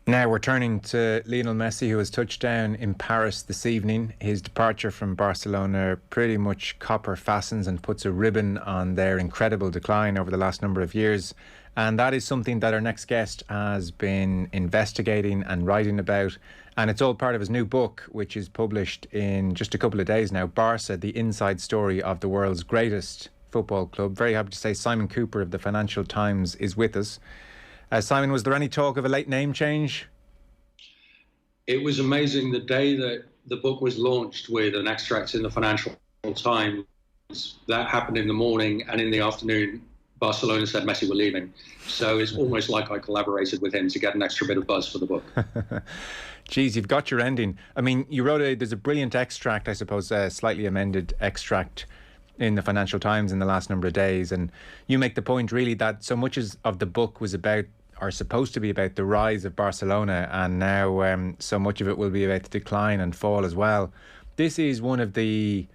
Now we're turning to Lionel Messi, who has touched down in Paris this evening. His departure from Barcelona pretty much copper fastens and puts a ribbon on their incredible decline over the last number of years. And that is something that our next guest has been investigating and writing about. And it's all part of his new book, which is published in just a couple of days now, Barca, the inside story of the world's greatest football club. Very happy to say Simon Kuper of the Financial Times is with us. Simon, was there any talk of a late name change? It was amazing the day that the book was launched with an extract in the Financial Times. That happened in the morning, and in the afternoon, Barcelona said Messi were leaving. So it's almost like I collaborated with him to get an extra bit of buzz for the book. Geez, you've got your ending. I mean, you wrote there's a brilliant extract, I suppose, a slightly amended extract in the Financial Times in the last number of days. And you make the point, really, that so much of the book was about, are supposed to be about, the rise of Barcelona, and now so much of it will be about the decline and fall as well. This is one of the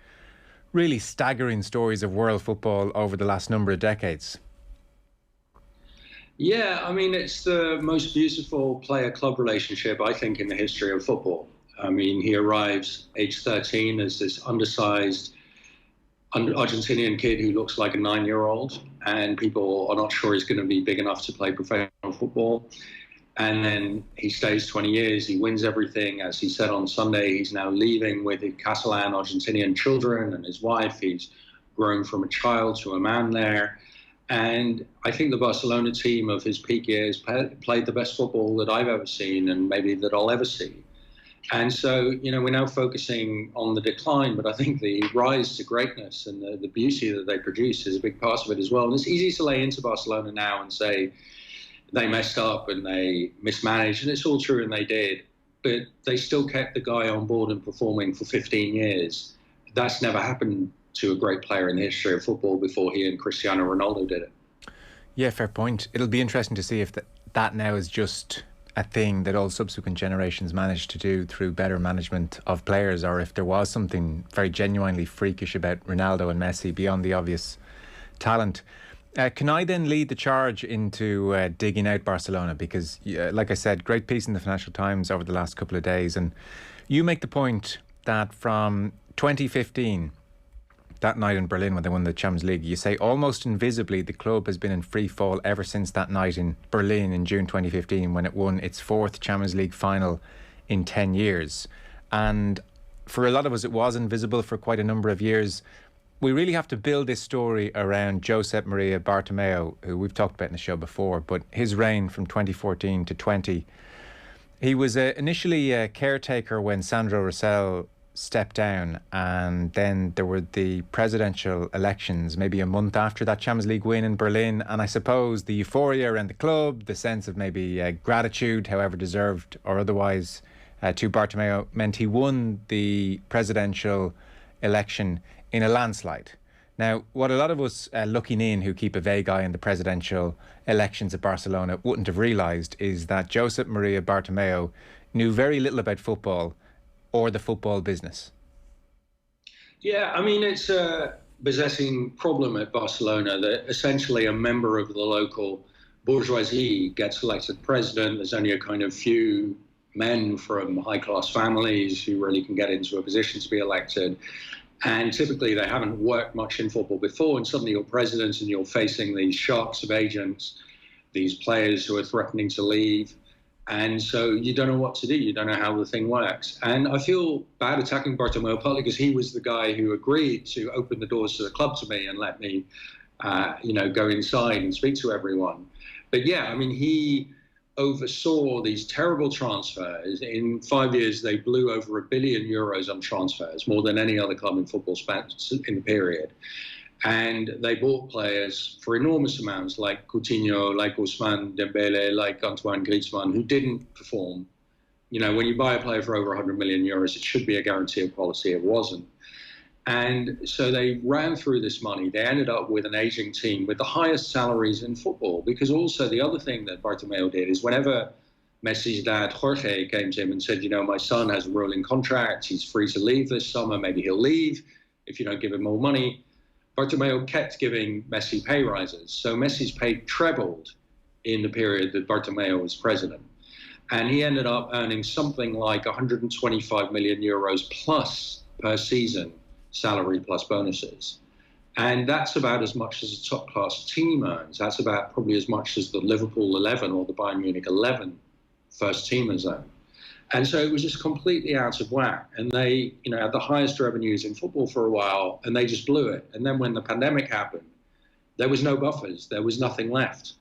really staggering stories of world football over the last number of decades. Yeah, I mean, it's the most beautiful player-club relationship, I think, in the history of football. I mean, he arrives age 13 as this undersized Argentinian kid who looks like a 9-year-old, and people are not sure he's going to be big enough to play professional football. And then he stays 20 years, he wins everything. As he said on Sunday, he's now leaving with his Catalan Argentinian children and his wife. He's grown from a child to a man there. And I think the Barcelona team of his peak years played the best football that I've ever seen, and maybe that I'll ever see. And so, you know, we're now focusing on the decline, but I think the rise to greatness and the beauty that they produce is a big part of it as well. And it's easy to lay into Barcelona now and say they messed up and they mismanaged, and it's all true, and they did. But they still kept the guy on board and performing for 15 years. That's never happened to a great player in the history of football before he and Cristiano Ronaldo did it. Yeah, fair point. It'll be interesting to see if that now is just a thing that all subsequent generations managed to do through better management of players, or if there was something very genuinely freakish about Ronaldo and Messi beyond the obvious talent. Can I then lead the charge into digging out Barcelona? Because, like I said, great piece in the Financial Times over the last couple of days. And you make the point that from 2015, that night in Berlin when they won the Champions League, you say almost invisibly the club has been in free fall ever since that night in Berlin in June 2015 when it won its fourth Champions League final in 10 years. And for a lot of us, it was invisible for quite a number of years. We really have to build this story around Josep Maria Bartomeu, who we've talked about in the show before, but his reign from 2014 to 20. He was initially a caretaker when Sandro Rosell stepped down, and then there were the presidential elections maybe a month after that Champions League win in Berlin, and I suppose the euphoria around the club, the sense of maybe gratitude, however deserved or otherwise, to Bartomeu meant he won the presidential election in a landslide. Now, what a lot of us looking in who keep a vague eye on the presidential elections at Barcelona wouldn't have realised is that Josep Maria Bartomeu knew very little about football or the football business. Yeah, I mean, it's a besetting problem at Barcelona that essentially a member of the local bourgeoisie gets elected president. There's only a kind of few men from high-class families who really can get into a position to be elected. And typically they haven't worked much in football before, and suddenly you're president and you're facing these sharks of agents, these players who are threatening to leave. And so you don't know what to do. You don't know how the thing works. And I feel bad attacking Bartomeu, partly because he was the guy who agreed to open the doors to the club to me and let me, go inside and speak to everyone. But yeah, I mean, he oversaw these terrible transfers. In 5 years, they blew over €1 billion on transfers, more than any other club in football spent in the period. And they bought players for enormous amounts, like Coutinho, like Ousmane Dembele, like Antoine Griezmann, who didn't perform. You know, when you buy a player for over €100 million, it should be a guarantee of quality. It wasn't. And so they ran through this money. They ended up with an aging team with the highest salaries in football. Because also the other thing that Bartomeu did is whenever Messi's dad, Jorge, came to him and said, you know, my son has a rolling contract. He's free to leave this summer. Maybe he'll leave if you don't give him more money. Bartomeu kept giving Messi pay rises. So Messi's pay trebled in the period that Bartomeu was president. And he ended up earning something like 125 million euros plus per season, salary plus bonuses. And that's about as much as a top-class team earns. That's about probably as much as the Liverpool 11 or the Bayern Munich 11 first teamers earn. And so it was just completely out of whack. And they, had the highest revenues in football for a while, and they just blew it. And then when the pandemic happened, there was no buffers. There was nothing left.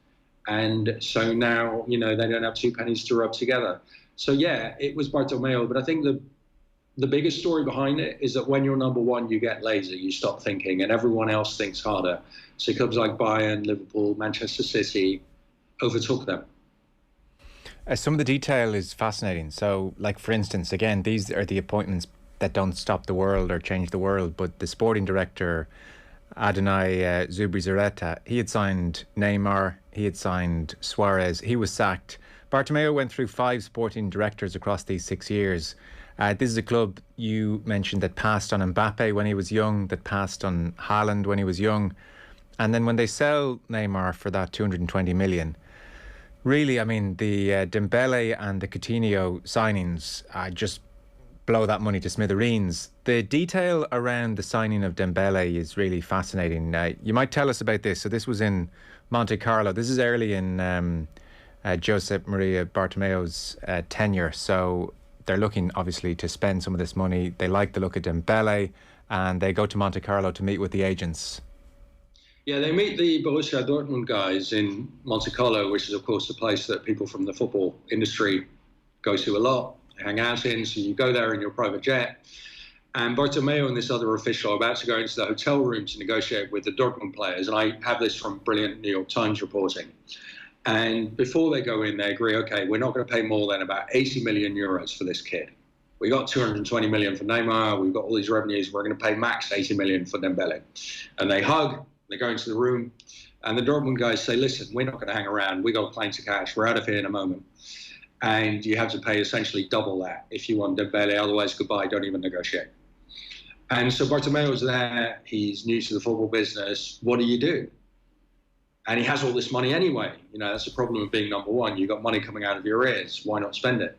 And so now, they don't have two pennies to rub together. So, yeah, it was Bartomeu. But I think the biggest story behind it is that when you're number one, you get lazy, you stop thinking, and everyone else thinks harder. So clubs like Bayern, Liverpool, Manchester City overtook them. Some of the detail is fascinating. So, like, for instance, again, these are the appointments that don't stop the world or change the world, but the sporting director, Adonai Zubizarreta, he had signed Neymar, he had signed Suarez, he was sacked. Bartomeu went through 5 sporting directors across these 6 years. This is a club you mentioned that passed on Mbappe when he was young, that passed on Haaland when he was young. And then when they sell Neymar for that 220 million, really, I mean, the Dembele and the Coutinho signings just blow that money to smithereens. The detail around the signing of Dembele is really fascinating. You might tell us about this. So this was in Monte Carlo. This is early in Josep Maria Bartomeu's tenure. So they're looking, obviously, to spend some of this money. They like the look of Dembele, and they go to Monte Carlo to meet with the agents. Yeah, they meet the Borussia Dortmund guys in Monte Carlo, which is, of course, the place that people from the football industry go to a lot, hang out in. So you go there in your private jet. And Bartomeu and this other official are about to go into the hotel room to negotiate with the Dortmund players. And I have this from brilliant New York Times reporting. And before they go in, they agree, okay, we're not going to pay more than about 80 million euros for this kid. We got 220 million for Neymar. We've got all these revenues. We're going to pay max 80 million for Dembele. And they hug. They go into the room, and the Dortmund guys say, listen, we're not going to hang around. We got a plane to catch. We're out of here in a moment. And you have to pay essentially double that if you want Dembele. Otherwise, goodbye, don't even negotiate. And so Bartomeu's there. He's new to the football business. What do you do? And he has all this money anyway. That's the problem of being number one. You've got money coming out of your ears. Why not spend it?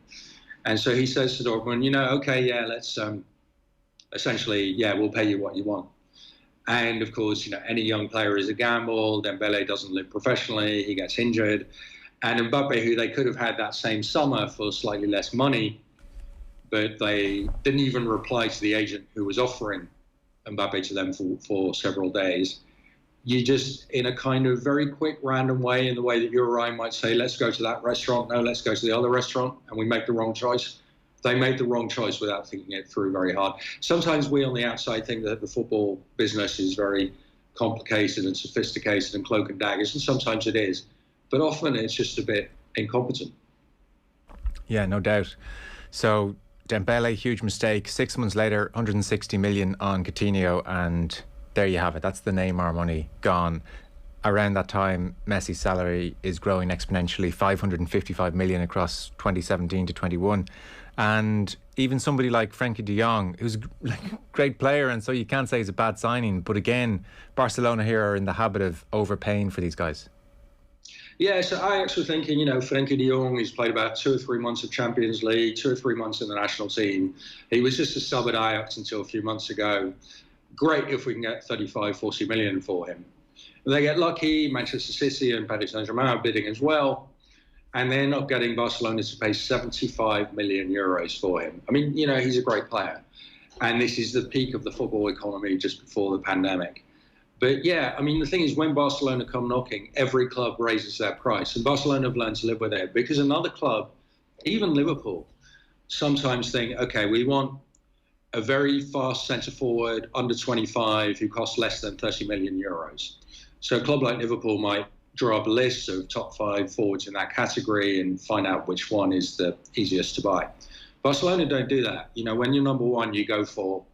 And so he says to Dortmund, okay, yeah, let's essentially, we'll pay you what you want. And of course, any young player is a gamble. Dembele doesn't live professionally. He gets injured. And Mbappe, who they could have had that same summer for slightly less money, but they didn't even reply to the agent who was offering Mbappe to them for several days. You just, in a kind of very quick, random way, in the way that you or I might say, let's go to that restaurant. No, let's go to the other restaurant. And we make the wrong choice. They made the wrong choice without thinking it through very hard. Sometimes we on the outside think that the football business is very complicated and sophisticated and cloak and daggers, and sometimes it is. But often it's just a bit incompetent. Yeah, no doubt. So Dembele, huge mistake. 6 months later, 160 million on Coutinho, and there you have it. That's the Neymar money gone. Around that time, Messi's salary is growing exponentially, 555 million across 2017 to 21. And even somebody like Frenkie de Jong, who's a great player, and so you can't say he's a bad signing. But again, Barcelona here are in the habit of overpaying for these guys. Yeah, so I actually think, Frenkie de Jong, he's played about 2 or 3 months of Champions League, 2 or 3 months in the national team. He was just a sub at Ajax until a few months ago. Great if we can get 35, 40 million for him. They get lucky. Manchester City and Paris Saint-Germain are bidding as well. And they're not getting Barcelona to pay 75 million euros for him. I mean, he's a great player. And this is the peak of the football economy just before the pandemic. But yeah, I mean, the thing is, when Barcelona come knocking, every club raises their price. And Barcelona have learned to live with it, because another club, even Liverpool, sometimes think, okay, we want a very fast centre forward under 25 who costs less than 30 million euros. So a club like Liverpool might draw up a list of top 5 forwards in that category and find out which one is the easiest to buy. Barcelona don't do that. When you're number one, you go for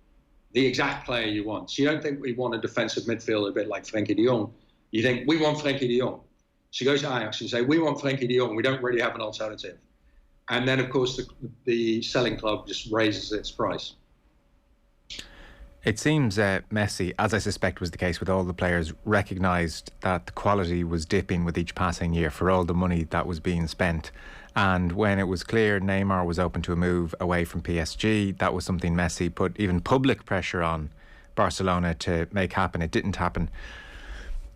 the exact player you want. So you don't think we want a defensive midfielder a bit like Frenkie de Jong. You think, we want Frenkie de Jong. So you go to Ajax and say, we want Frenkie de Jong. We don't really have an alternative. And then, of course, the selling club just raises its price. It seems Messi, as I suspect was the case with all the players, recognised that the quality was dipping with each passing year for all the money that was being spent. And when it was clear Neymar was open to a move away from PSG, that was something Messi put even public pressure on Barcelona to make happen. It didn't happen.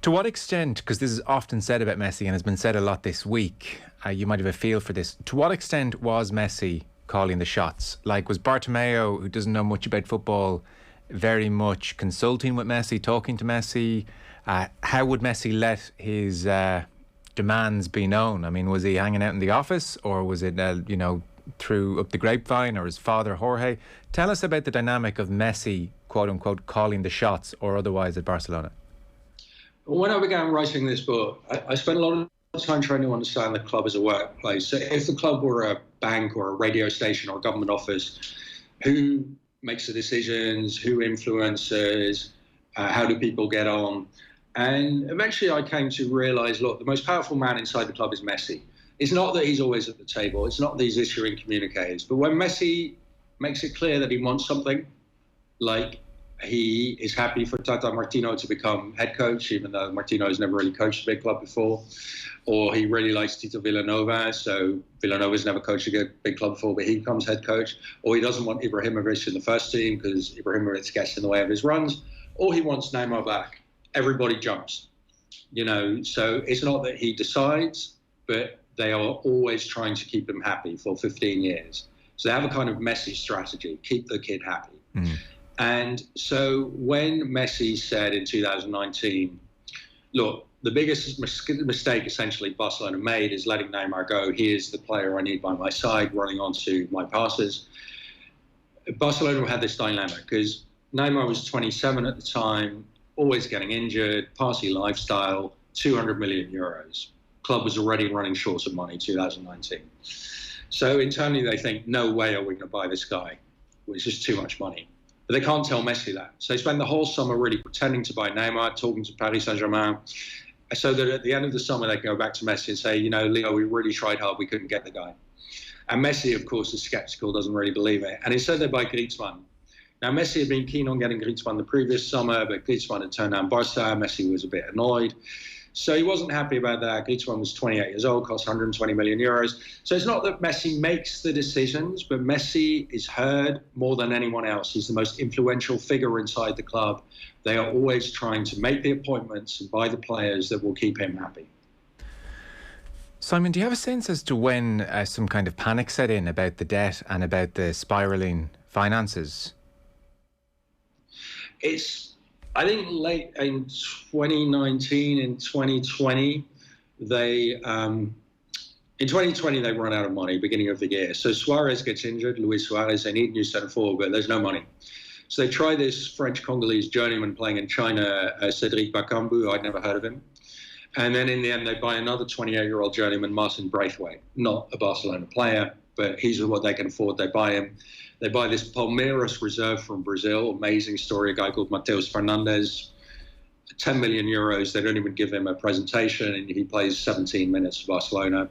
To what extent, because this is often said about Messi and has been said a lot this week, you might have a feel for this, to what extent was Messi calling the shots? Like, was Bartomeu, who doesn't know much about football, very much consulting with Messi, talking to Messi? How would Messi let his demands be known? I mean, was he hanging out in the office, or was it, through up the grapevine, or his father Jorge? Tell us about the dynamic of Messi, quote unquote, calling the shots or otherwise at Barcelona. When I began writing this book, I spent a lot of time trying to understand the club as a workplace. So if the club were a bank or a radio station or a government office, who makes the decisions, who influences, how do people get on? And eventually I came to realise, look, the most powerful man inside the club is Messi. It's not that he's always at the table. It's not that he's issuing communiques. But when Messi makes it clear that he wants something, like he is happy for Tata Martino to become head coach, even though Martino has never really coached a big club before, or he really likes Tito Villanova, so Villanova's never coached a big club before, but he becomes head coach, or he doesn't want Ibrahimovic in the first team because Ibrahimovic gets in the way of his runs, or he wants Neymar back. Everybody jumps, so it's not that he decides, but they are always trying to keep him happy for 15 years. So they have a kind of Messi strategy, keep the kid happy. Mm. And so when Messi said in 2019, look, the biggest mistake essentially Barcelona made is letting Neymar go. He is the player I need by my side, running onto my passes. Barcelona had this dilemma because Neymar was 27 at the time, always getting injured, party lifestyle, 200 million euros. Club was already running short of money in 2019. So internally they think, no way are we going to buy this guy. It's just too much money. But they can't tell Messi that. So they spend the whole summer really pretending to buy Neymar, talking to Paris Saint-Germain, so that at the end of the summer they can go back to Messi and say, Leo, we really tried hard, we couldn't get the guy. And Messi, of course, is sceptical, doesn't really believe it. And instead they buy Griezmann. Now, Messi had been keen on getting Griezmann the previous summer, but Griezmann had turned down Barca. Messi was a bit annoyed. So he wasn't happy about that. Griezmann was 28 years old, cost 120 million euros. So it's not that Messi makes the decisions, but Messi is heard more than anyone else. He's the most influential figure inside the club. They are always trying to make the appointments and buy the players that will keep him happy. Simon, do you have a sense as to when some kind of panic set in about the debt and about the spiralling finances? I think late in 2019, in 2020, in 2020 they run out of money, beginning of the year. So Suarez gets injured, Luis Suarez, they need new centre forward, but there's no money. So they try this French-Congolese journeyman playing in China, Cédric Bakambu, I'd never heard of him. And then in the end, they buy another 28-year-old journeyman, Martin Braithwaite, not a Barcelona player, but he's what they can afford. They buy him. They buy this Palmeiras reserve from Brazil, amazing story, a guy called Mateus Fernandes, 10 million euros. They don't even give him a presentation, and he plays 17 minutes for Barcelona.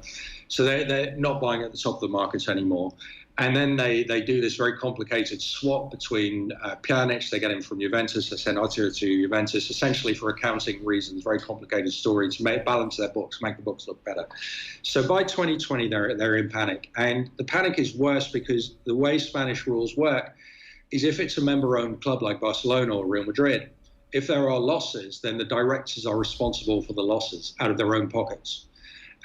So they're not buying at the top of the market anymore. And then they do this very complicated swap between Pjanic, they get him from Juventus, they send Ottio to Juventus, essentially for accounting reasons, very complicated story to balance their books, make the books look better. So by 2020, they're in panic. And the panic is worse because the way Spanish rules work is if it's a member-owned club like Barcelona or Real Madrid, if there are losses, then the directors are responsible for the losses out of their own pockets.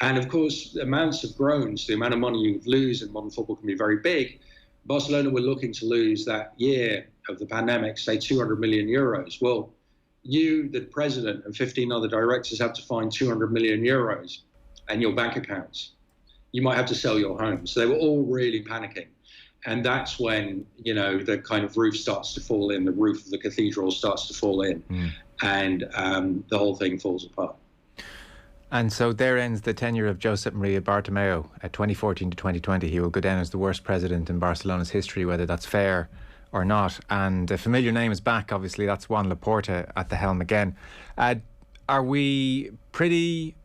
And of course, the amounts of groans, the amount of money you lose in modern football can be very big. Barcelona were looking to lose that year of the pandemic, say 200 million euros. Well, you, the president, and 15 other directors have to find 200 million euros and your bank accounts. You might have to sell your home. So they were all really panicking. And that's when, the kind of roof starts to fall in, the roof of the cathedral starts to fall in, and the whole thing falls apart. And so there ends the tenure of Josep Maria Bartomeu at 2014 to 2020. He will go down as the worst president in Barcelona's history, whether that's fair or not. And a familiar name is back, obviously. That's Juan Laporta at the helm again. Are we pretty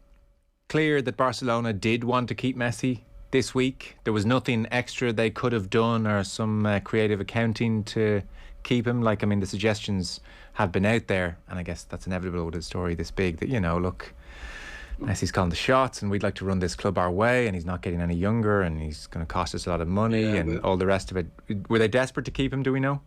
clear that Barcelona did want to keep Messi this week? There was nothing extra they could have done or some creative accounting to keep him? Like, I mean, the suggestions have been out there, and I guess that's inevitable with a story this big, that, look, Messi's calling the shots and we'd like to run this club our way, and he's not getting any younger and he's going to cost us a lot of money and all the rest of it. Were they desperate to keep him, do we know?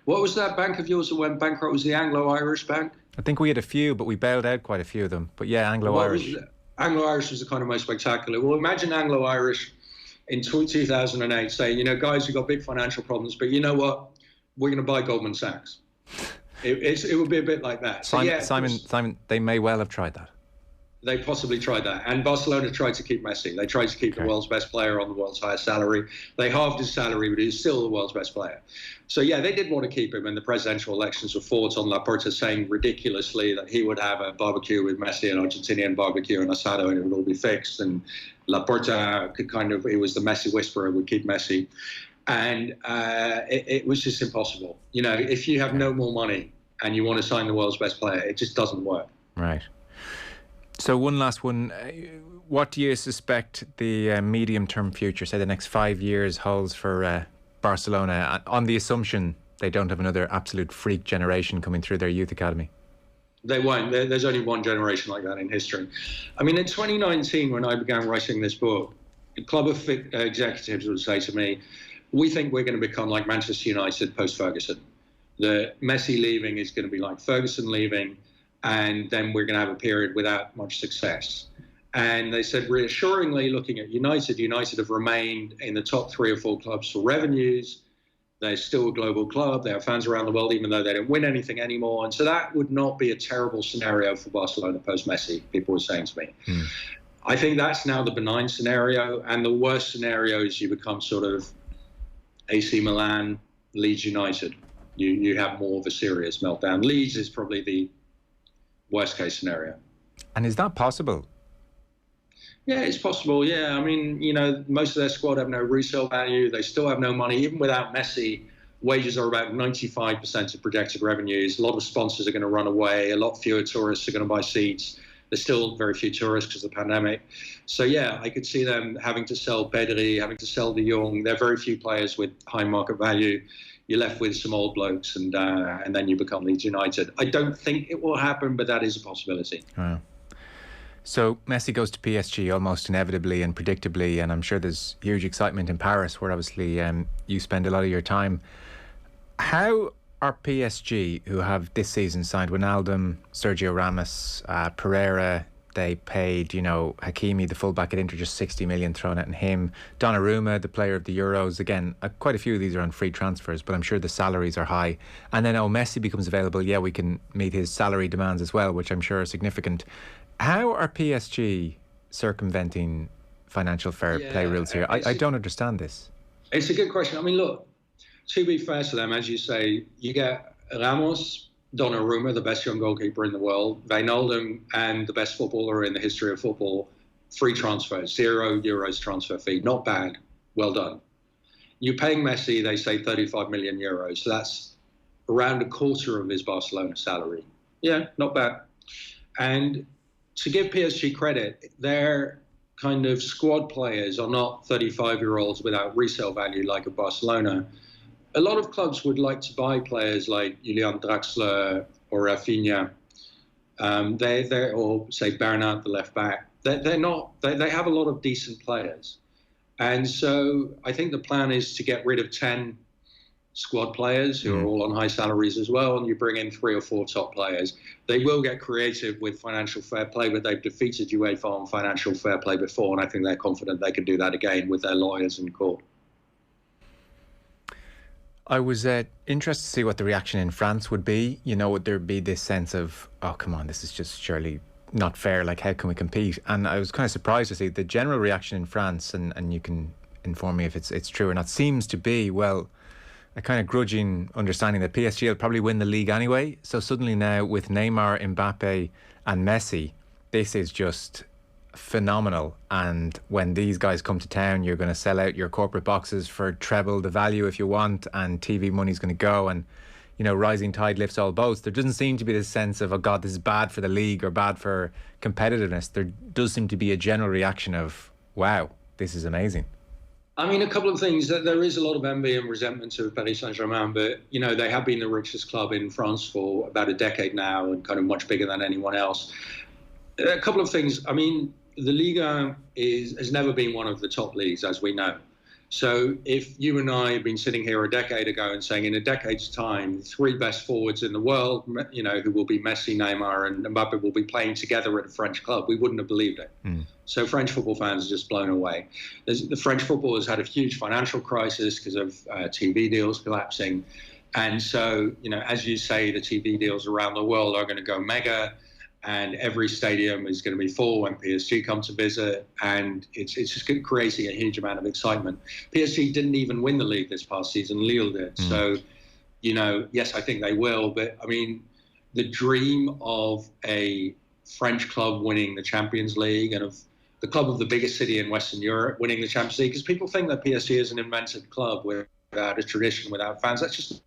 What was that bank of yours that went bankrupt? Was the Anglo-Irish Bank? I think we had a few, but we bailed out quite a few of them. But yeah, Anglo-Irish. Anglo-Irish was the kind of most spectacular. Well, imagine Anglo-Irish in 2008 saying, guys, we've got big financial problems, but you know what? We're going to buy Goldman Sachs. It would be a bit like that. Simon, they may well have tried that. They possibly tried that. And Barcelona tried to keep Messi. They tried to keep the world's best player on the world's highest salary. They halved his salary, but he's still the world's best player. So, yeah, they did want to keep him. And the presidential elections were fought on Laporta saying ridiculously that he would have a barbecue with Messi, an Argentinian barbecue and asado, and it would all be fixed. And Laporta he was the Messi whisperer, would keep Messi. And it was just impossible. If you have no more money and you want to sign the world's best player, it just doesn't work. Right. So one last one. What do you suspect the medium-term future, say the next 5 years, holds for Barcelona, on the assumption they don't have another absolute freak generation coming through their youth academy? They won't. There's only one generation like that in history. I mean, in 2019, when I began writing this book, a club of executives would say to me, we think we're going to become like Manchester United post-Ferguson. The Messi leaving is going to be like Ferguson leaving, and then we're going to have a period without much success. And they said, reassuringly, looking at United have remained in the top 3 or 4 clubs for revenues. They're still a global club. They have fans around the world, even though they don't win anything anymore. And so that would not be a terrible scenario for Barcelona post-Messi, people were saying to me. I think that's now the benign scenario. And the worst scenario is you become sort of AC Milan, Leeds United. You have more of a serious meltdown. Leeds is probably the worst case scenario. And is that possible? Yeah, it's possible. Yeah, I mean, most of their squad have no resale value. They still have no money. Even without Messi, wages are about 95% of projected revenues. A lot of sponsors are going to run away. A lot fewer tourists are going to buy seats. There's still very few tourists because of the pandemic. So, yeah, I could see them having to sell Pedri, having to sell De Jong. There are very few players with high market value. You're left with some old blokes, and then you become Leeds United. I don't think it will happen, but that is a possibility. Wow. So Messi goes to PSG almost inevitably and predictably, and I'm sure there's huge excitement in Paris, where obviously you spend a lot of your time. How are PSG, who have this season signed Wijnaldum, Sergio Ramos, Pereira? They paid, Hakimi, the fullback at Inter, just 60 million thrown at him. Donnarumma, the player of the Euros. Again, quite a few of these are on free transfers, but I'm sure the salaries are high. And then, Messi becomes available. Yeah, we can meet his salary demands as well, which I'm sure are significant. How are PSG circumventing financial fair play rules here? I don't understand this. It's a good question. I mean, look, to be fair to them, as you say, you get Ramos, Donnarumma, the best young goalkeeper in the world, Wijnaldum, and the best footballer in the history of football, free transfers, €0 transfer fee. Not bad. Well done. You're paying Messi, they say, 35 million euros. So that's around a quarter of his Barcelona salary. Yeah, not bad. And to give PSG credit, their kind of squad players are not 35-year-olds without resale value like at Barcelona. A lot of clubs would like to buy players like Julian Draxler or Rafinha, or say Bernat, the left back. They're not. They have a lot of decent players, and so I think the plan is to get rid of 10 squad players who are all on high salaries as well, and you bring in 3 or 4 top players. They will get creative with financial fair play, but they've defeated UEFA on financial fair play before, and I think they're confident they can do that again with their lawyers in court. I was interested to see what the reaction in France would be. Would there be this sense of, oh, come on, this is just surely not fair, like how can we compete? And I was kind of surprised to see the general reaction in France, and you can inform me if it's true or not, seems to be, well, a kind of grudging understanding that PSG will probably win the league anyway. So suddenly now with Neymar, Mbappe and Messi, this is just phenomenal. And when these guys come to town, you're going to sell out your corporate boxes for treble the value if you want, and TV money's going to go, and rising tide lifts all boats. There doesn't seem to be this sense of, oh God, this is bad for the league or bad for competitiveness. There does seem to be a general reaction of, wow, this is amazing. I mean, a couple of things. There is a lot of envy and resentment of Paris Saint-Germain, but they have been the richest club in France for about a decade now, and kind of much bigger than anyone else. A couple of things. I mean, the Liga has never been one of the top leagues, as we know. So if you and I had been sitting here a decade ago and saying in a decade's time, the three best forwards in the world, who will be Messi, Neymar, and Mbappe, will be playing together at a French club, we wouldn't have believed it. So French football fans are just blown away. The French football has had a huge financial crisis because of TV deals collapsing. And so, as you say, the TV deals around the world are going to go mega. And every stadium is going to be full when PSG come to visit, and it's just creating a huge amount of excitement. PSG didn't even win the league this past season; Lille did. So, yes, I think they will. But I mean, the dream of a French club winning the Champions League and of the club of the biggest city in Western Europe winning the Champions League, because people think that PSG is an invented club without a tradition, without fans. That's just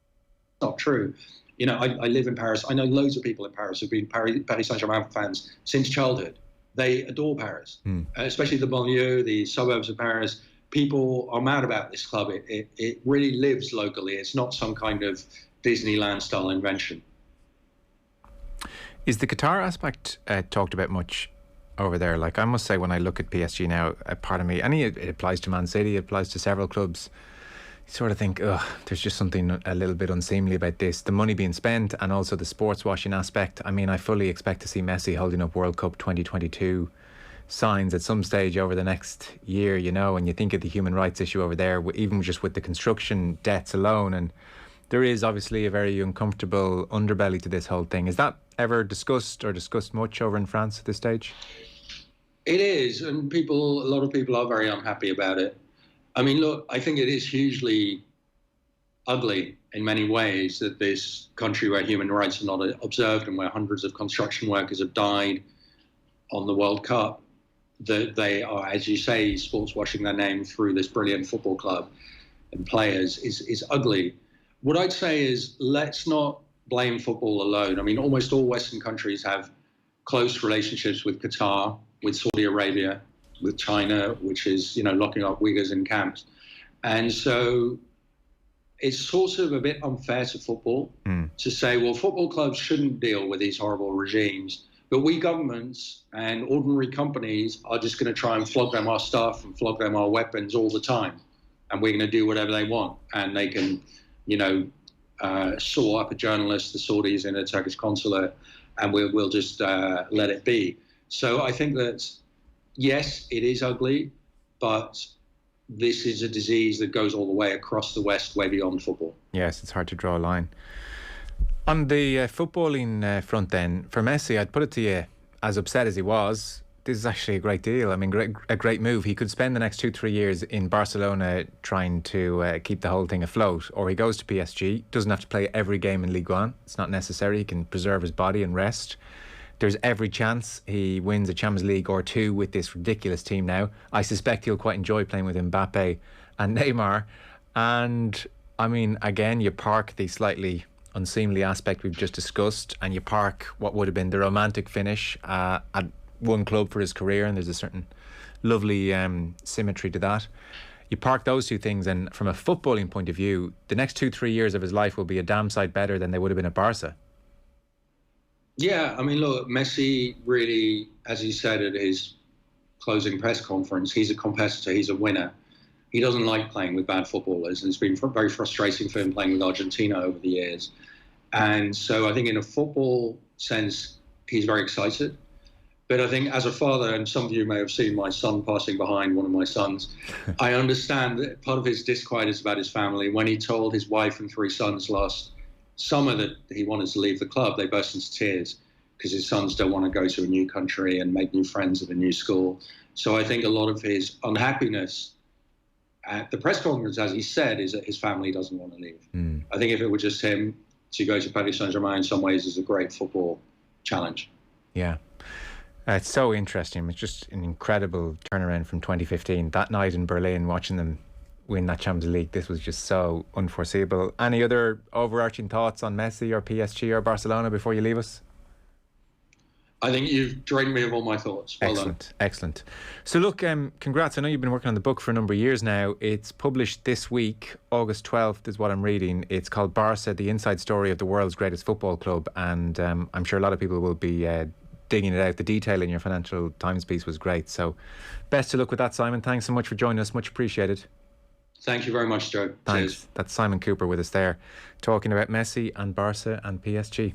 not true. I live in Paris. I know loads of people in Paris who've been Paris Saint-Germain fans since childhood. They adore Paris, especially the banlieue, the suburbs of Paris. People are mad about this club. It really lives locally. It's not some kind of Disneyland-style invention. Is the Qatar aspect talked about much over there? Like, I must say, when I look at PSG now, a part of me, and it applies to Man City, it applies to several clubs, you sort of think, there's just something a little bit unseemly about this. The money being spent and also the sports washing aspect. I mean, I fully expect to see Messi holding up World Cup 2022 signs at some stage over the next year, and you think of the human rights issue over there, even just with the construction debts alone. And there is obviously a very uncomfortable underbelly to this whole thing. Is that ever discussed much over in France at this stage? It is, and a lot of people are very unhappy about it. I mean, look, I think it is hugely ugly in many ways that this country where human rights are not observed and where hundreds of construction workers have died on the World Cup, that they are, as you say, sports washing their name through this brilliant football club and players is ugly. What I'd say is, let's not blame football alone. I mean, almost all Western countries have close relationships with Qatar, with Saudi Arabia, with China, which is, locking up Uyghurs in camps. And so it's sort of a bit unfair to football to say, well, football clubs shouldn't deal with these horrible regimes, but we governments and ordinary companies are just going to try and flog them our stuff and flog them our weapons all the time. And we're going to do whatever they want. And they can, saw up a journalist, the Saudis in a Turkish consulate, and we'll just let it be. So I think that, yes, it is ugly, but this is a disease that goes all the way across the West, way beyond football. Yes, it's hard to draw a line. On the footballing front then, for Messi, I'd put it to you, as upset as he was, this is actually a great deal. I mean, a great move. He could spend the next 2-3 years in Barcelona trying to keep the whole thing afloat, or he goes to PSG, doesn't have to play every game in Ligue 1. It's not necessary. He can preserve his body and rest. There's every chance he wins a Champions League or two with this ridiculous team now. I suspect he'll quite enjoy playing with Mbappe and Neymar. And, I mean, again, you park the slightly unseemly aspect we've just discussed, and you park what would have been the romantic finish at one club for his career, and there's a certain lovely symmetry to that. You park those two things, and from a footballing point of view, the next 2-3 years of his life will be a damn sight better than they would have been at Barca. Yeah, I mean, look, Messi really, as he said at his closing press conference, he's a competitor, he's a winner. He doesn't like playing with bad footballers, and it's been very frustrating for him playing with Argentina over the years. And so I think in a football sense, he's very excited. But I think as a father, and some of you may have seen my son passing behind, one of my sons, I understand that part of his disquiet is about his family. When he told his wife and 3 sons last summer that he wanted to leave the club, they burst into tears because his sons don't want to go to a new country and make new friends at a new school. So I think a lot of his unhappiness at the press conference, as he said, is that his family doesn't want to leave. I think if it were just him, to go to Paris Saint-Germain in some ways is a great football challenge. Yeah. It's so interesting. It's just an incredible turnaround from 2015. That night in Berlin, watching them win that Champions League, this was just so unforeseeable. Any other overarching thoughts on Messi or PSG or Barcelona before you leave us? I think you've drained me of all my thoughts. Well done. Excellent. So look, congrats. I know you've been working on the book for a number of years now. It's published this week, August 12th is what I'm reading. It's called Barca, the Inside Story of the World's Greatest Football Club. And I'm sure a lot of people will be digging it out. The detail in your Financial Times piece was great. So best of luck with that, Simon. Thanks so much for joining us. Much appreciated. Thank you very much, Joe. Thanks. Cheers. That's Simon Kuper with us there, talking about Messi and Barca and PSG.